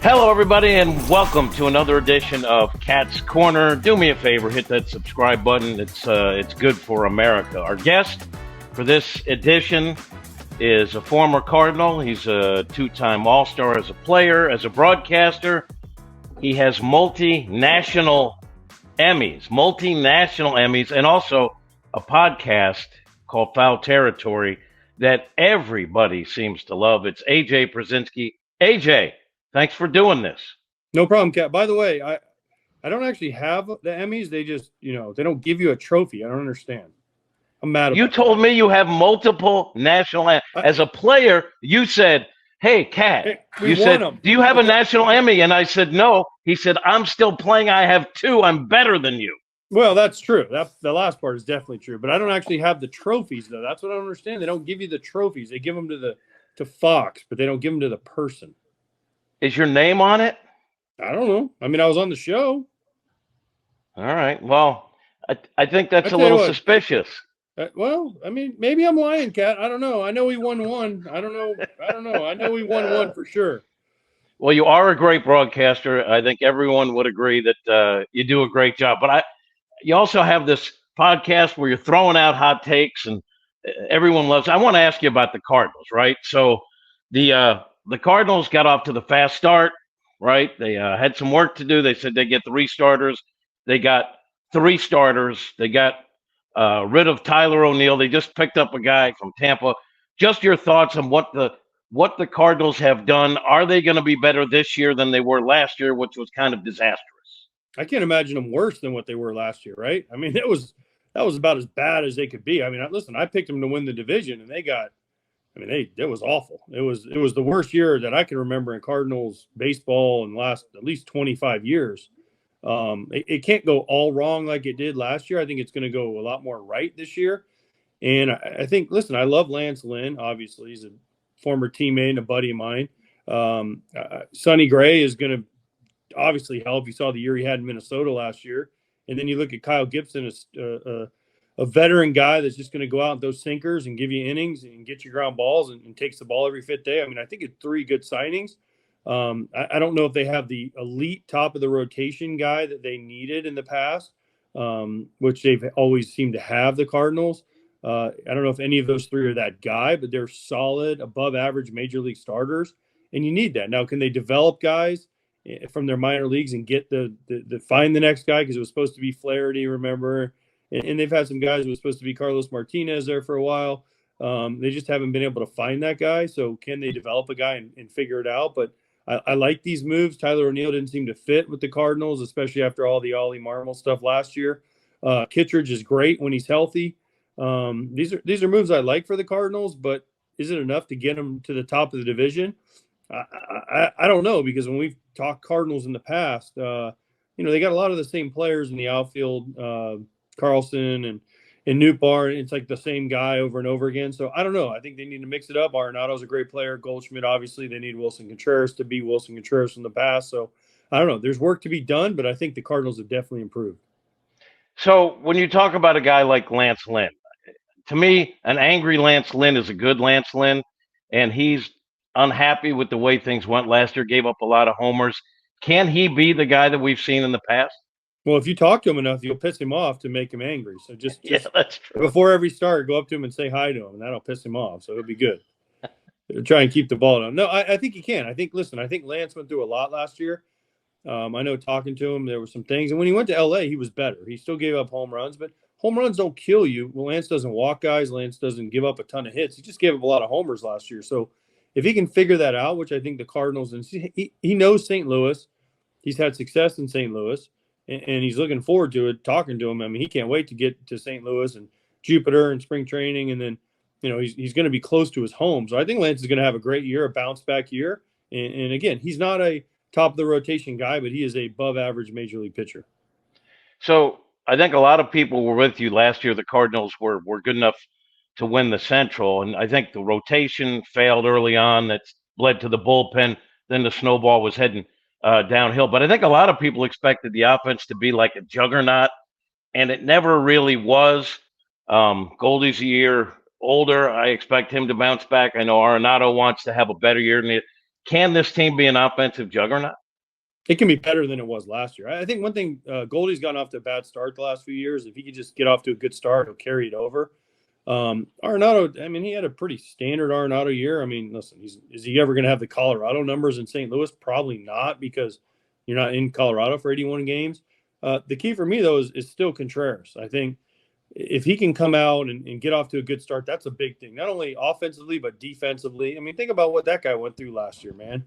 Hello, everybody, and welcome to another edition of Cat's Corner. Do me a favor, hit that subscribe button. It's good for America. Our guest for this edition is a former Cardinal. He's a two-time All-Star as a player, as a broadcaster. He has multinational Emmys, and also a podcast called Foul Territory that everybody seems to love. It's AJ Pierzynski. AJ, thanks for doing this. No problem, Kat. By the way, I don't actually have the Emmys. They just, they don't give you a trophy. I don't understand. I'm mad about You told me you have multiple national as a player. You said, "Hey, Kat," you said, "Do you have a national Emmy?" And I said, "No." He said, "I'm still playing. I have two. I'm better than you." Well, that's true. The last part is definitely true. But I don't actually have the trophies, though. That's what I don't understand. They don't give you the trophies. They give them to Fox, but they don't give them to the person. Is your name on it? I don't know. I mean, I was on the show. All right. Well, I think that's a little suspicious. Well, I mean, maybe I'm lying, Kat. I don't know. I know we won one. I don't know. I know we won one for sure. Well, you are a great broadcaster. I think everyone would agree that you do a great job. But you also have this podcast where you're throwing out hot takes, and everyone loves. I want to ask you about the Cardinals, right? So the Cardinals got off to the fast start, right? They had some work to do. They said they get 3 starters. They got 3 starters. They got rid of Tyler O'Neill. They just picked up a guy from Tampa. Just your thoughts on what the Cardinals have done. Are they going to be better this year than they were last year, which was kind of disastrous? I can't imagine them worse than what they were last year, right? I mean, that was about as bad as they could be. I mean, listen, I picked them to win the division, and it was awful. It was the worst year that I can remember in Cardinals baseball in the last at least 25 years. It can't go all wrong like it did last year. I think it's going to go a lot more right this year. And I think, listen, I love Lance Lynn. Obviously, he's a former teammate and a buddy of mine. Sonny Gray is going to obviously help. You saw the year he had in Minnesota last year. And then you look at Kyle Gibson, a veteran guy that's just going to go out and those sinkers and give you innings and get you ground balls and takes the ball every 5th day. I mean, I think it's 3 good signings. I don't know if they have the elite top of the rotation guy that they needed in the past, which they've always seemed to have, the Cardinals. I don't know if any of those 3 are that guy, but they're solid, above average major league starters, and you need that. Now, can they develop guys from their minor leagues and get find the next guy? Because it was supposed to be Flaherty, remember? And they've had some guys who were supposed to be Carlos Martinez there for a while. They just haven't been able to find that guy. So can they develop a guy and figure it out? But I like these moves. Tyler O'Neill didn't seem to fit with the Cardinals, especially after all the Ollie Marmol stuff last year. Kittredge is great when he's healthy. These are moves I like for the Cardinals, but is it enough to get them to the top of the division? I don't know, because when we've talked Cardinals in the past, they got a lot of the same players in the outfield, Carlson and Nootbaar. It's like the same guy over and over again. So I don't know. I think they need to mix it up. Arenado's a great player. Goldschmidt, obviously, they need Wilson Contreras to be Wilson Contreras from the past. So I don't know. There's work to be done, but I think the Cardinals have definitely improved. So when you talk about a guy like Lance Lynn, to me, an angry Lance Lynn is a good Lance Lynn, and he's unhappy with the way things went last year, gave up a lot of homers. Can he be the guy that we've seen in the past? Well, if you talk to him enough, you'll piss him off to make him angry. So just yeah, that's true. Before every start, go up to him and say hi to him, and that'll piss him off. So it'll be good. Try and keep the ball down. No, I think he can. I think Lance went through a lot last year. I know talking to him, there were some things. And when he went to L.A., he was better. He still gave up home runs, but home runs don't kill you. Well, Lance doesn't walk guys. Lance doesn't give up a ton of hits. He just gave up a lot of homers last year. So if he can figure that out, which I think the Cardinals, and he knows St. Louis. He's had success in St. Louis, and he's looking forward to it, talking to him. I mean, he can't wait to get to St. Louis and Jupiter and spring training, and then, he's going to be close to his home. So I think Lance is going to have a great year, a bounce-back year. And again, he's not a top-of-the-rotation guy, but he is a above-average major league pitcher. So I think a lot of people were with you last year. The Cardinals were good enough to win the Central, and I think the rotation failed early on. That led to the bullpen. Then the snowball was heading downhill. But I think a lot of people expected the offense to be like a juggernaut, and it never really was. Goldie's a year older. I expect him to bounce back. I know Arenado wants to have a better year can this team be an offensive juggernaut? It can be better than it was last year. I think one thing, Goldie's gotten off to a bad start the last few years. If he could just get off to a good start, he'll carry it over. Arenado, I mean, he had a pretty standard Arenado year. I mean, listen, is he ever going to have the Colorado numbers in St. Louis? Probably not, because you're not in Colorado for 81 games. The key for me, though, is still Contreras. I think if he can come out and get off to a good start, that's a big thing. Not only offensively, but defensively. I mean, think about what that guy went through last year, man.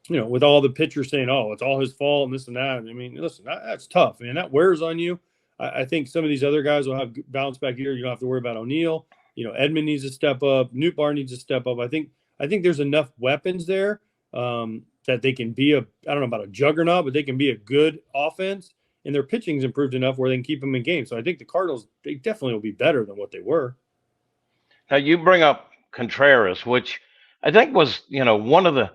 With all the pitchers saying, "Oh, it's all his fault," and this and that. I mean, listen, that's tough, man. That wears on you. I think some of these other guys will have bounce back here. You don't have to worry about O'Neill. Edman needs to step up. Newt Bar needs to step up. I think there's enough weapons there that they can be I don't know about a juggernaut, but they can be a good offense. And their pitching's improved enough where they can keep them in games. So I think the Cardinals, they definitely will be better than what they were. Now you bring up Contreras, which I think was, one of the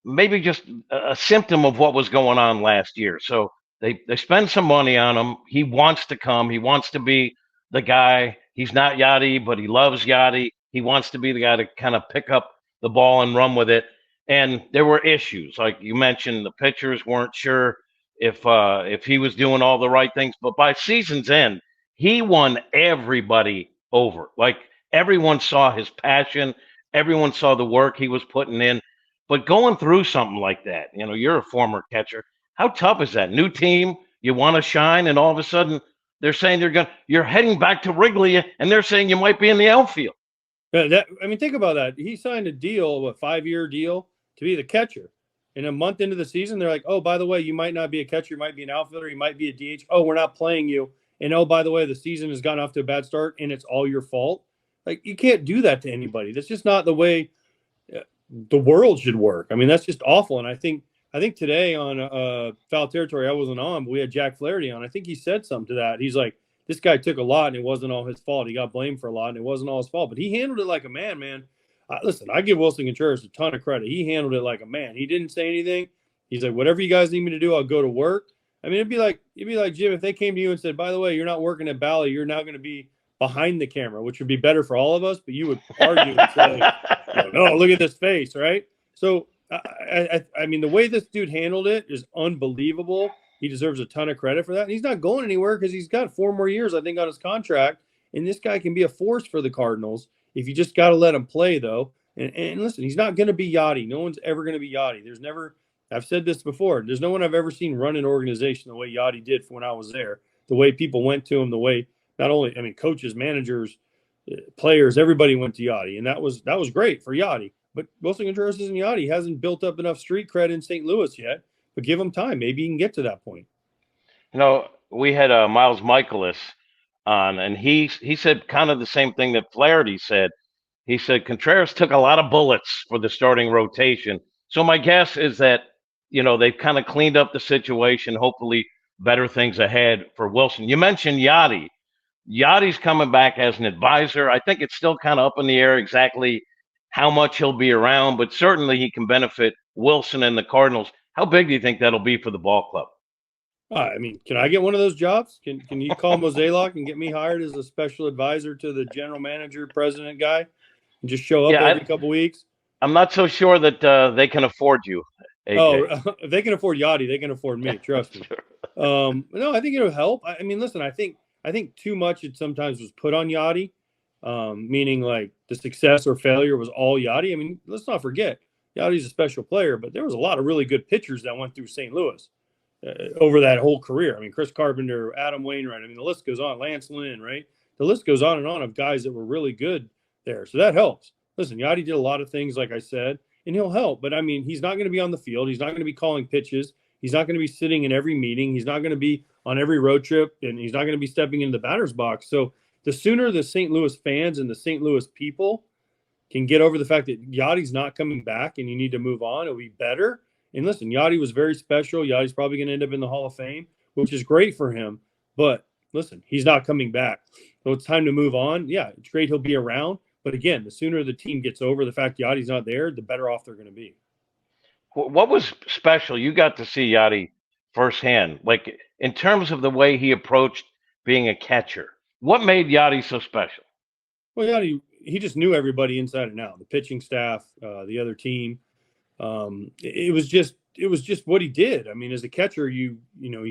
maybe just a symptom of what was going on last year. So they spend some money on him. He wants to come. He wants to be the guy. He's not Yadi, but he loves Yadi. He wants to be the guy to kind of pick up the ball and run with it. And there were issues, like you mentioned. The pitchers weren't sure if he was doing all the right things. But by season's end, he won everybody over. Like, everyone saw his passion. Everyone saw the work he was putting in. But going through something like that, you're a former catcher. How tough is that? New team, you want to shine, and all of a sudden they're saying you're heading back to Wrigley, and they're saying you might be in the outfield. Think about that. He signed a deal, a 5-year deal, to be the catcher. And a month into the season, they're like, "Oh, by the way, you might not be a catcher. You might be an outfielder. You might be a DH. Oh, we're not playing you. And oh, by the way, the season has gotten off to a bad start, and it's all your fault." Like, you can't do that to anybody. That's just not the way the world should work. I mean, that's just awful. And I think today on Foul Territory, I wasn't on, but we had Jack Flaherty on. I think he said something to that. He's like, this guy took a lot, and it wasn't all his fault. He got blamed for a lot, and it wasn't all his fault. But he handled it like a man. Listen, I give Willson Contreras a ton of credit. He handled it like a man. He didn't say anything. He's like, whatever you guys need me to do, I'll go to work. I mean, it'd be like Jim, if they came to you and said, by the way, you're not working at Bally, you're now going to be behind the camera, which would be better for all of us. But you would argue and say, no, look at this face, right? So, I mean, the way this dude handled it is unbelievable. He deserves a ton of credit for that. And he's not going anywhere because he's got 4 more years, I think, on his contract. And this guy can be a force for the Cardinals if you just got to let him play, though. And listen, he's not going to be Yadi. No one's ever going to be Yadi. I've said this before, there's no one I've ever seen run an organization the way Yadi did when I was there, the way people went to him, the way not only, coaches, managers, players, everybody went to Yadi. And that was great for Yadi. But Willson Contreras isn't Yadi. He hasn't built up enough street cred in St. Louis yet, but give him time. Maybe he can get to that point. We had Miles Michaelis on, and he said kind of the same thing that Flaherty said. He said Contreras took a lot of bullets for the starting rotation. So my guess is that, they've kind of cleaned up the situation, hopefully better things ahead for Willson. You mentioned Yadi. Yadi's coming back as an advisor. I think it's still kind of up in the air exactly how much he'll be around, but certainly he can benefit Willson and the Cardinals. How big do you think that'll be for the ball club? Can I get one of those jobs? Can you call Mozeliak and get me hired as a special advisor to the general manager, president guy, and just show up every couple weeks? I'm not so sure that they can afford you, AJ. Oh, if they can afford Yadi, they can afford me. Trust me. No, I think it'll help. Listen, I think too much it sometimes was put on Yadi, meaning like the success or failure was all Yadi. I mean, let's not forget, Yadi's a special player, but there was a lot of really good pitchers that went through St. Louis over that whole career. I mean, Chris Carpenter, Adam Wainwright. I mean, the list goes on. Lance Lynn, right? The list goes on and on of guys that were really good there. So that helps. Listen, Yadi did a lot of things, like I said, and he'll help. But, he's not going to be on the field. He's not going to be calling pitches. He's not going to be sitting in every meeting. He's not going to be on every road trip, and he's not going to be stepping into the batter's box. So the sooner the St. Louis fans and the St. Louis people can get over the fact that Yadi's not coming back and you need to move on, it'll be better. And listen, Yadi was very special. Yadi's probably going to end up in the Hall of Fame, which is great for him. But listen, he's not coming back. So it's time to move on. Yeah, it's great he'll be around. But again, the sooner the team gets over the fact Yadi's not there, the better off they're going to be. What was special? You got to see Yadi firsthand, like in terms of the way he approached being a catcher. What made Yadi so special? Well, yeah, he just knew everybody inside and out, the pitching staff, the other team. It was just what he did. I mean, as a catcher, you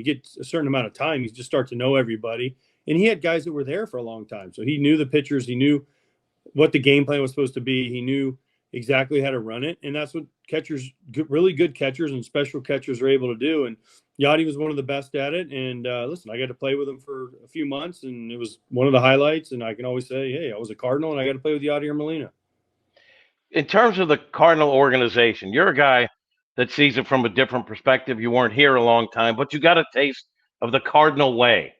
get a certain amount of time, you just start to know everybody. And he had guys that were there for a long time, so he knew the pitchers, he knew what the game plan was supposed to be, he knew exactly how to run it, and that's what catchers, really good catchers and special catchers, are able to do. And Yadi was one of the best at it. And listen, I got to play with him for a few months, and it was one of the highlights. And I can always say, hey, I was a Cardinal, and I got to play with Yadier Molina. In terms of the Cardinal organization, you're a guy that sees it from a different perspective. You weren't here a long time, but you got a taste of the Cardinal Way.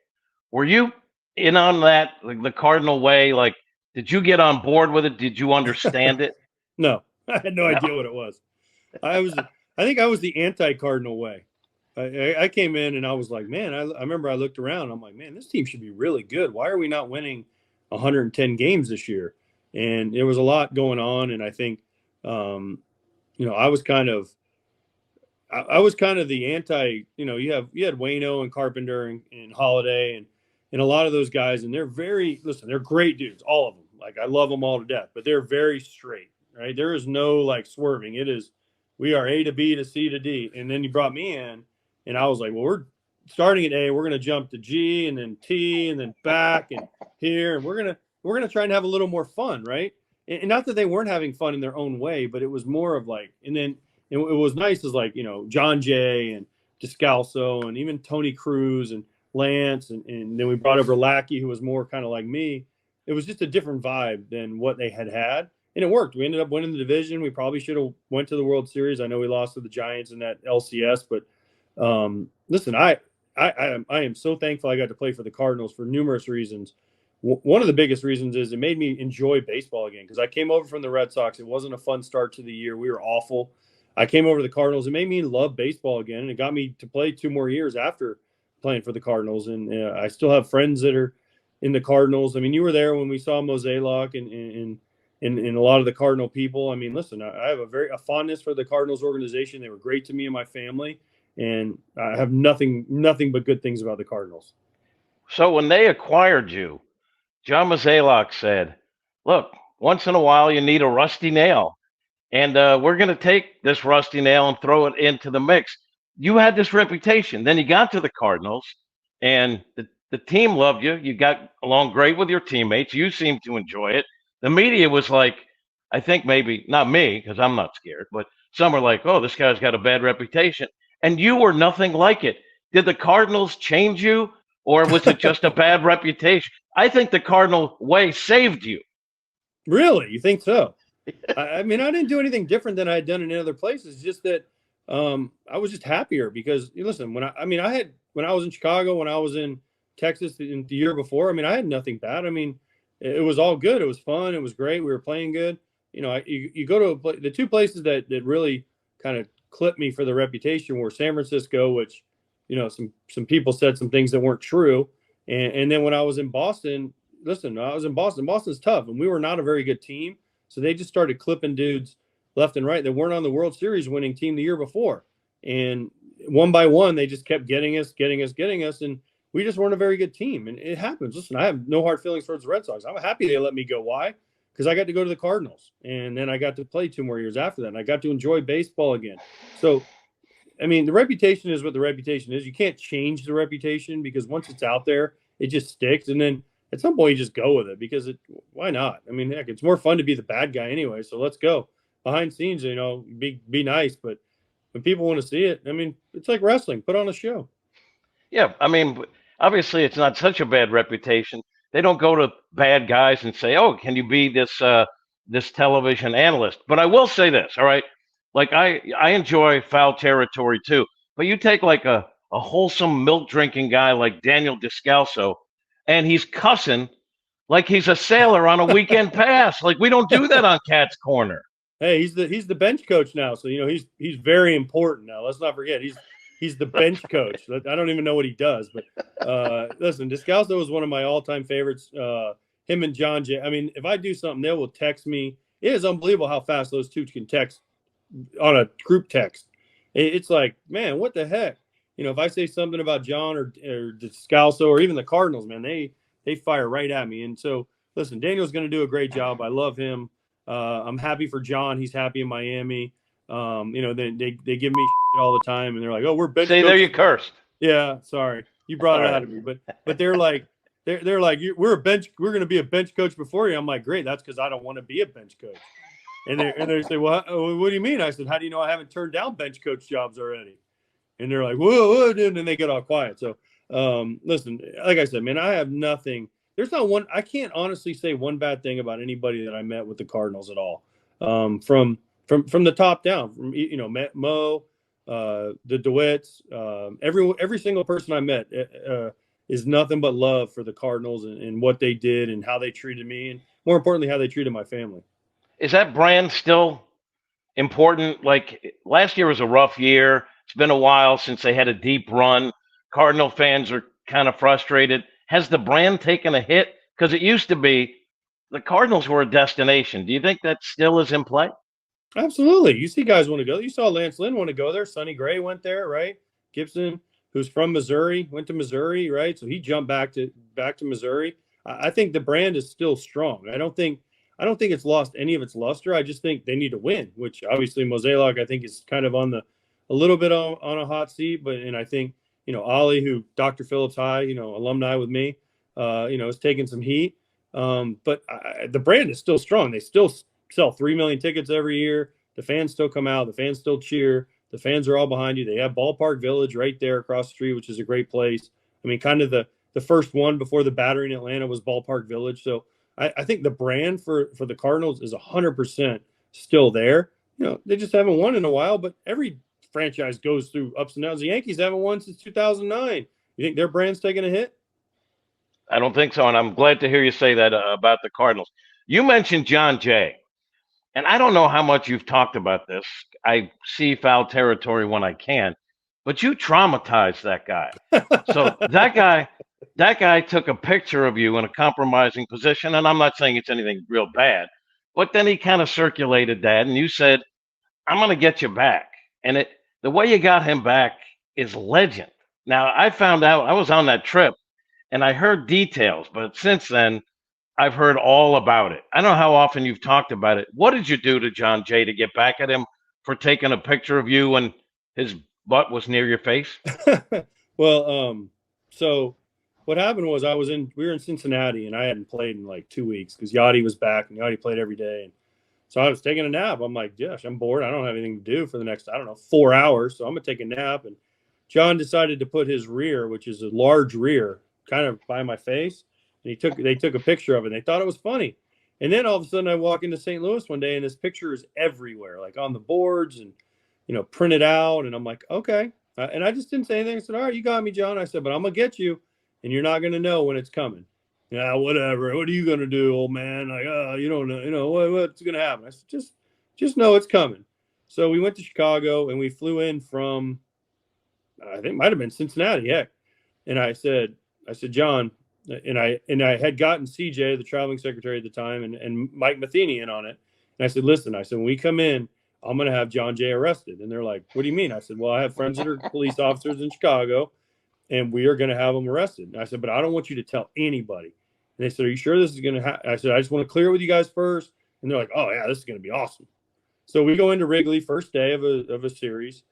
Were you in on that, like the Cardinal Way? Like, did you get on board with it? Did you understand it? No, I had no idea what it was. I think I was the anti-Cardinal Way. I came in and I was like, man, I remember I looked around. I'm like, man, this team should be really good. Why are we not winning 110 games this year? And there was a lot going on. And I think, I was kind of the anti. You had Wayno and Carpenter and Holiday and a lot of those guys, and they're they're great dudes, all of them. Like, I love them all to death, but they're very straight, right? There is no like swerving. It is, we are A to B to C to D. And then you brought me in, and I was like, well, we're starting at A, we're going to jump to G and then T and then back and here, and we're going to try and have a little more fun, right? And not that they weren't having fun in their own way, but it was more of like, and then it was nice as like, Jon Jay and Descalso and even Tony Cruz and Lance, and then we brought over Lackey, who was more kind of like me. It was just a different vibe than what they had, and it worked. We ended up winning the division. We probably should have went to the World Series. I know we lost to the Giants in that LCS, but listen, I am so thankful I got to play for the Cardinals for numerous reasons. One of the biggest reasons is it made me enjoy baseball again, because I came over from the Red Sox. It wasn't a fun start to the year. We were awful. I came over to the Cardinals. It made me love baseball again, and it got me to play 2 more years after playing for the Cardinals. And I still have friends that are in the Cardinals. I mean, you were there when we saw Mozeliak and a lot of the Cardinal people. I mean, listen, I have a fondness for the Cardinals organization. They were great to me and my family, and I have nothing but good things about the Cardinals. So when they acquired you, John Mozeliak said, look, once in a while you need a rusty nail, and we're going to take this rusty nail and throw it into the mix. You had this reputation. Then you got to the Cardinals, and the team loved you. You got along great with your teammates. You seemed to enjoy it. The media was like, I think maybe not me, because I'm not scared, but some were like, oh, this guy's got a bad reputation. And you were nothing like it. Did the Cardinals change you, or was it just a bad reputation? I think the Cardinal Way saved you. Really? You think so? I mean, I didn't do anything different than I had done in other places. Just that I was just happier because, listen, when I was in Chicago, when I was in Texas in the year before, I mean, I had nothing bad. I mean, it was all good. It was fun. It was great. We were playing good. You go to the 2 places that really kind of clipped me for the reputation were San Francisco, which, some people said some things that weren't true. And then when I was in Boston, listen, I was in Boston. Boston's tough, and we were not a very good team. So they just started clipping dudes left and right that weren't on the World Series winning team the year before. And one by one, they just kept getting us. And we just weren't a very good team. And it happens. Listen, I have no hard feelings towards the Red Sox. I'm happy they let me go. Why? Because I got to go to the Cardinals. And then I got to play 2 more years after that. And I got to enjoy baseball again. So, I mean, the reputation is what the reputation is. You can't change the reputation, because once it's out there, it just sticks. And then at some point, you just go with it, because why not? I mean, heck, it's more fun to be the bad guy anyway. So let's go. Behind scenes, be nice. But when people want to see it, I mean, it's like wrestling. Put on a show. Yeah, I mean, obviously it's not such a bad reputation. They don't go to bad guys and say, "Oh, can you be this television analyst?" But I will say this, all right? Like I enjoy foul territory too. But you take like a wholesome milk drinking guy like Daniel Descalso, and he's cussing like he's a sailor on a weekend pass. Like, we don't do that on Cat's Corner. Hey, he's the bench coach now, so he's very important now. Let's not forget he's the bench coach. I don't even know what he does, but listen, Descalso was one of my all-time favorites. Him and Jon Jay. I mean, if I do something, they will text me. It is unbelievable how fast those two can text on a group text. It's like, man, what the heck? If I say something about John or Descalso or even the Cardinals, man, they fire right at me. And so listen, Daniel's going to do a great job. I love him. I'm happy for Jon. He's happy in Miami. They give me shit all the time, and they're like, "Oh, we're bench See, there coaches." you cursed. Yeah, sorry, you brought All it out right. of me. But they're like, they're like, we're a bench. We're going to be a bench coach before you. I'm like, great. That's because I don't want to be a bench coach. And they say, well, what do you mean? I said, how do you know I haven't turned down bench coach jobs already? And they're like, whoa, and then they get all quiet. So, listen, like I said, man, I have nothing. There's not one. I can't honestly say one bad thing about anybody that I met with the Cardinals at all. From the top down, from Mo, the DeWitts, every single person I met is nothing but love for the Cardinals and what they did and how they treated me, and more importantly, how they treated my family. Is that brand still important? Like last year was a rough year. It's been a while since they had a deep run. Cardinal fans are kind of frustrated. Has the brand taken a hit? Because it used to be the Cardinals were a destination. Do you think that still is in play? Absolutely. You see guys want to go. You saw Lance Lynn want to go there. Sonny Gray went there, right? Gibson, who's from Missouri, went to Missouri, right? So he jumped back to Missouri. I think the brand is still strong. I don't think it's lost any of its luster. I just think they need to win, which obviously Mozeliak I think is kind of on a little bit on a hot seat, and I think Ollie, who Dr. Phillips High, alumni with me, is taking some heat. But the brand is still strong. They still sell 3 million tickets every year. The fans still come out. The fans still cheer. The fans are all behind you. They have Ballpark Village right there across the street, which is a great place. I mean, kind of the first one before the Battery in Atlanta was Ballpark Village. So I think the brand for the Cardinals is 100% still there. They just haven't won in a while, but every franchise goes through ups and downs. The Yankees haven't won since 2009. You think their brand's taking a hit? I don't think so, and I'm glad to hear you say that about the Cardinals. You mentioned Jon Jay, and I don't know how much you've talked about this. I see foul territory when I can, but you traumatized that guy. So that guy took a picture of you in a compromising position, and I'm not saying it's anything real bad, but then he kind of circulated that, and you said, "I'm going to get you back," and the way you got him back is legend. Now I found out I was on that trip, and I heard details, but since then I've heard all about it. I don't know how often you've talked about it. What did you do to Jon Jay to get back at him for taking a picture of you when his butt was near your face? Well, so what happened was we were in Cincinnati and I hadn't played in like 2 weeks because Yadi was back and Yadi played every day. And so I was taking a nap. I'm like, gosh, I'm bored. I don't have anything to do for the next, I don't know, 4 hours. So I'm going to take a nap. And Jon decided to put his rear, which is a large rear, kind of by my face. And they took a picture of it. And they thought it was funny. And then all of a sudden I walk into St. Louis one day and this picture is everywhere, like on the boards and, printed out. And I'm like, okay. And I just didn't say anything. I said, all right, you got me, Jon. I said, but I'm going to get you and you're not going to know when it's coming. Yeah, whatever. What are you going to do, old man? Like, you don't know, what's going to happen. I said, just know it's coming. So we went to Chicago and we flew in from, I think it might've been Cincinnati. Heck. And I said, Jon, and I had gotten CJ, the traveling secretary at the time, and Mike Matheny in on it. And I said, listen, when we come in, I'm going to have Jon Jay arrested. And they're like, what do you mean? I said, well, I have friends that are police officers in Chicago, and we are going to have them arrested. And I said, but I don't want you to tell anybody. And they said, are you sure this is going to happen? I said, I just want to clear it with you guys first. And they're like, oh, yeah, this is going to be awesome. So we go into Wrigley, first day of a series.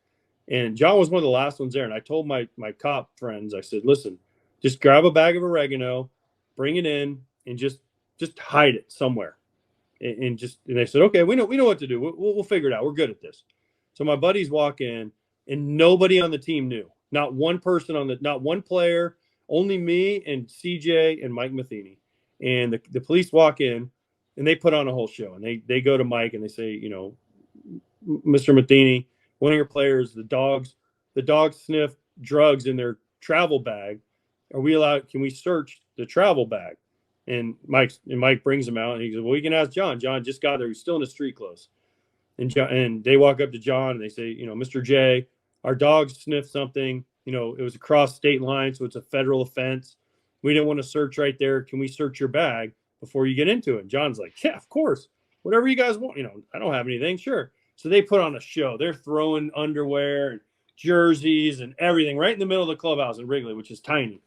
And Jon was one of the last ones there. And I told my cop friends, I said, listen, just grab a bag of oregano, bring it in, and just hide it somewhere. And they said, okay, we know what to do. We'll figure it out. We're good at this. So my buddies walk in, and nobody on the team knew. Not one person not one player, only me and CJ and Mike Matheny. And the police walk in, and they put on a whole show. And they go to Mike and they say, Mr. Matheny, one of your players, the dogs sniff drugs in their travel bag. Can we search the travel bag? And Mike brings him out and he goes, well, you can ask Jon. Jon just got there. He's still in his street clothes. And they walk up to Jon and they say, Mr. J, our dogs sniffed something. It was across state lines, so it's a federal offense. We didn't want to search right there. Can we search your bag before you get into it? And Jon's like, yeah, of course. Whatever you guys want. I don't have anything. Sure. So they put on a show. They're throwing underwear and jerseys and everything right in the middle of the clubhouse in Wrigley, which is tiny.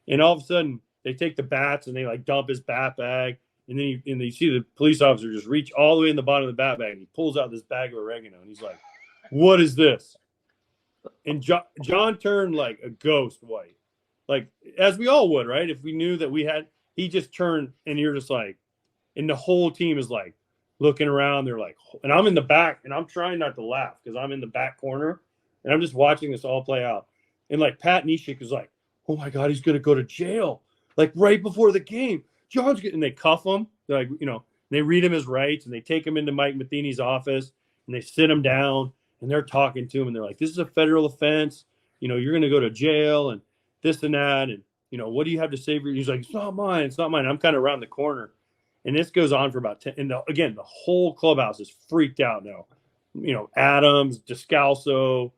And all of a sudden, they take the bats and they like dump his bat bag. And then you see the police officer just reach all the way in the bottom of the bat bag, and he pulls out this bag of oregano, and he's like, "What is this?" And John turned like a ghost white, like as we all would, right? If we knew that he just turned, and you're just like, and the whole team is like looking around. They're like, and I'm in the back, and I'm trying not to laugh because I'm in the back corner, and I'm just watching this all play out. And like Pat Neshek is like, "Oh my God, he's gonna go to jail!" Like right before the game, John's getting. And they cuff him. They're like, they read him his rights, and they take him into Mike Matheny's office, and they sit him down, and they're talking to him, and they're like, "This is a federal offense. You're going to go to jail, and this and that, and what do you have to say for you?" He's like, "It's not mine. It's not mine." I'm kind of around the corner, and this goes on for about 10. And again, the whole clubhouse is freaked out now. Adams, Descalso,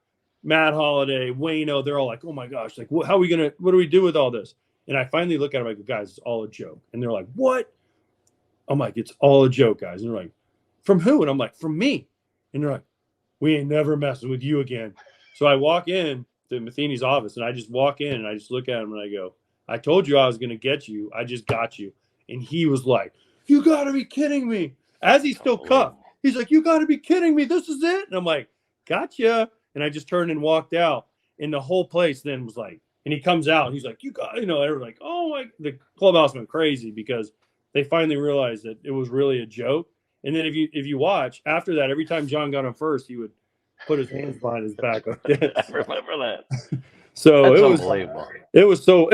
Matt Holliday, Waino, they're all like, "Oh my gosh, like, what do we do with all this?" And I finally look at them like, "Guys, it's all a joke." And they're like, "What?" I'm like, "It's all a joke, guys." And they're like, "From who?" And I'm like, "From me." And they're like, "We ain't never messing with you again." So I walk in to Matheny's office, and I just walk in, and I just look at him, and I go, "I told you I was going to get you. I just got you." And he was like, "You got to be kidding me." As he's still cuffed, he's like, "You got to be kidding me. This is it." And I'm like, "Gotcha." And I just turned and walked out, and the whole place then was like, and he comes out, and he's like, "You got," everyone's like, "Oh my," the clubhouse went crazy because they finally realized that it was really a joke. And then if you watch after that, every time John got him first, he would put his hands behind his back like this. I remember that. So That's it was unbelievable. It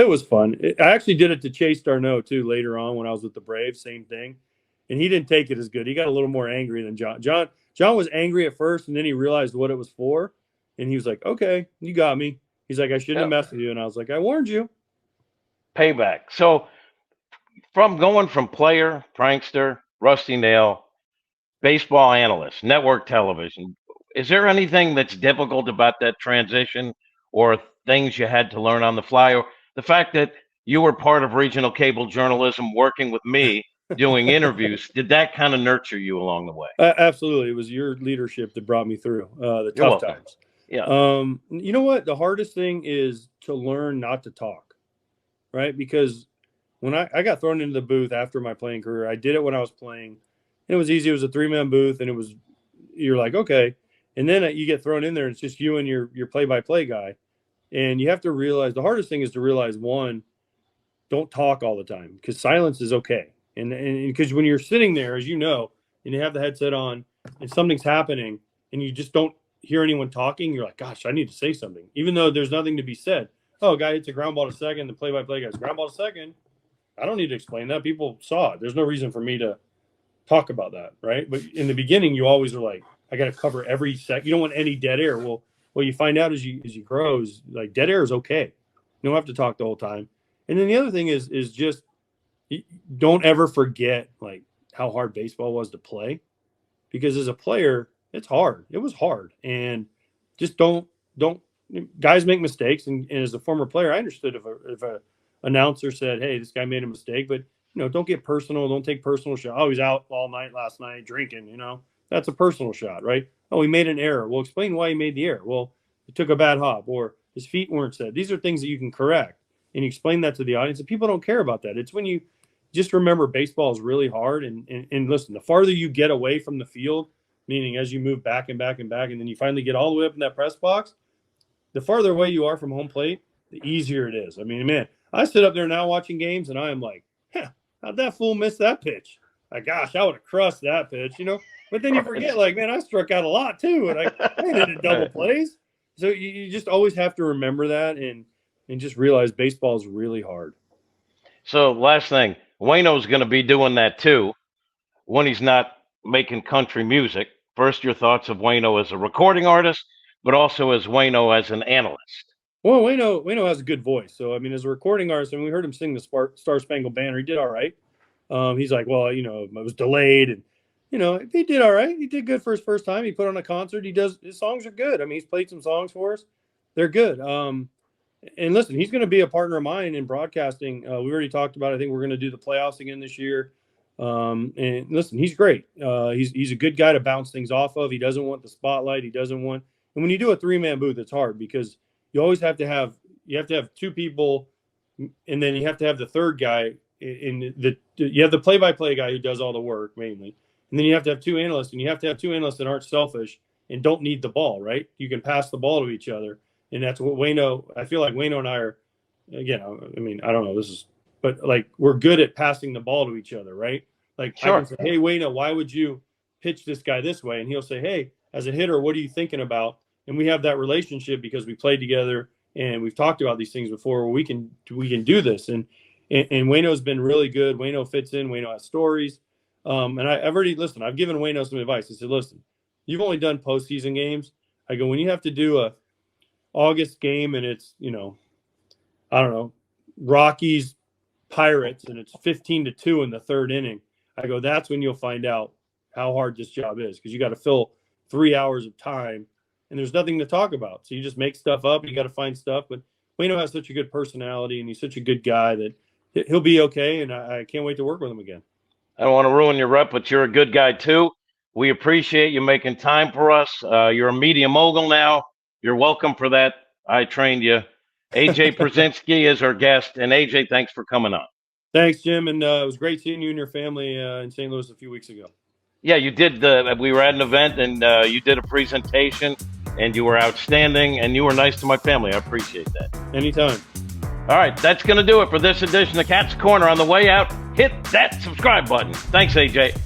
was fun. I actually did it to Chase Darno too later on when I was with the Braves, same thing. And he didn't take it as good. He got a little more angry than John. John was angry at first, and then he realized what it was for, and he was like, "Okay, you got me." He's like, "I shouldn't have messed with you," and I was like, "I warned you." Payback. So going from player, prankster, rusty nail, baseball analyst, network television, is there anything that's difficult about that transition, or things you had to learn on the fly, or the fact that you were part of regional cable journalism working with me doing interviews, did that kind of nurture you along the way? Absolutely. It was your leadership that brought me through the You're tough welcome. times. Yeah. You know what? The hardest thing is to learn not to talk, right? Because when I got thrown into the booth after my playing career, I did it when I was playing. And it was easy. It was a 3-man booth, and you're like, okay. And then you get thrown in there, and it's just you and your play-by-play guy. And you have to realize the hardest thing is to realize, one, don't talk all the time, because silence is okay. And because when you're sitting there, as you know, and you have the headset on and something's happening and you just don't hear anyone talking, you're like, "Gosh, I need to say something," even though there's nothing to be said. "Oh, guy hits a ground ball to second. The play-by-play guy's ground ball to second." I don't need to explain that. People saw it. There's no reason for me to talk about that, right? But in the beginning, you always are like, "I got to cover every sec. You don't want any dead air." Well, you find out as you grow is like dead air is okay. You don't have to talk the whole time. And then the other thing is just don't ever forget like how hard baseball was to play, because as a player, it's hard. It was hard, and just don't guys make mistakes. And as a former player, I understood if a announcer said, "Hey, this guy made a mistake," but don't get personal. Don't take personal shot. "Oh, he's out all night last night drinking." That's a personal shot, right? "Oh, he made an error." Well, explain why he made the error. "Well, he took a bad hop, or his feet weren't set." These are things that you can correct, and you explain that to the audience. And people don't care about that. It's when you just remember baseball is really hard. And listen, the farther you get away from the field, meaning as you move back and back and back, and then you finally get all the way up in that press box, the farther away you are from home plate, the easier it is. I mean, man, I sit up there now watching games, and I am like, how'd that fool miss that pitch? Like, gosh, I would have crushed that pitch, But then you forget, like, man, I struck out a lot too, and I hit a double plays. So you just always have to remember that and just realize baseball is really hard. So last thing, Waino's going to be doing that too when he's not making country music. First, your thoughts of Waino as a recording artist, but also as Waino as an analyst. Well, Waino has a good voice. So, I mean, as a recording artist, and we heard him sing the Star Spangled Banner, he did all right. He's like, well, it was delayed, and he did all right. He did good for his first time. He put on a concert. His songs are good. I mean, he's played some songs for us. They're good. And listen, he's going to be a partner of mine in broadcasting. We already talked about, I think we're going to do the playoffs again this year. And listen, he's great. He's a good guy to bounce things off of. He doesn't want the spotlight. He doesn't want, and when you do a 3-man booth, it's hard because you always have to have 2 people, and then you have to have the third guy you have the play-by-play guy who does all the work mainly, and then you have to have two analysts, and you have to have two analysts that aren't selfish and don't need the ball, right? You can pass the ball to each other, and that's what Waino. I feel like Waino and I are, again. I mean, I don't know but like we're good at passing the ball to each other, right? Like Sure. I can say, hey Waino, why would you pitch this guy this way? And he'll say, hey, as a hitter, what are you thinking about? And we have that relationship because we played together and we've talked about these things before. Where we can do this, and Waino's been really good. Waino fits in. Waino has stories, and I've given Waino some advice. I said, listen, you've only done postseason games. I go, when you have to do a August game and it's I don't know, Rockies Pirates and it's 15-2 in the third inning. I go, that's when you'll find out how hard this job is, because you got to fill 3 hours of time and there's nothing to talk about. So you just make stuff up and you got to find stuff. But Waino has such a good personality and he's such a good guy that he'll be okay. And I can't wait to work with him again. I don't want to ruin your rep, but you're a good guy too. We appreciate you making time for us. You're a media mogul now. You're welcome for that. I trained you. AJ Pierzynski is our guest. And AJ, thanks for coming on. Thanks, Jim. And it was great seeing you and your family in St. Louis a few weeks ago. Yeah, you did. We were at an event and you did a presentation and you were outstanding and you were nice to my family. I appreciate that. Anytime. All right, that's going to do it for this edition of Cat's Corner. On the way out, hit that subscribe button. Thanks, AJ.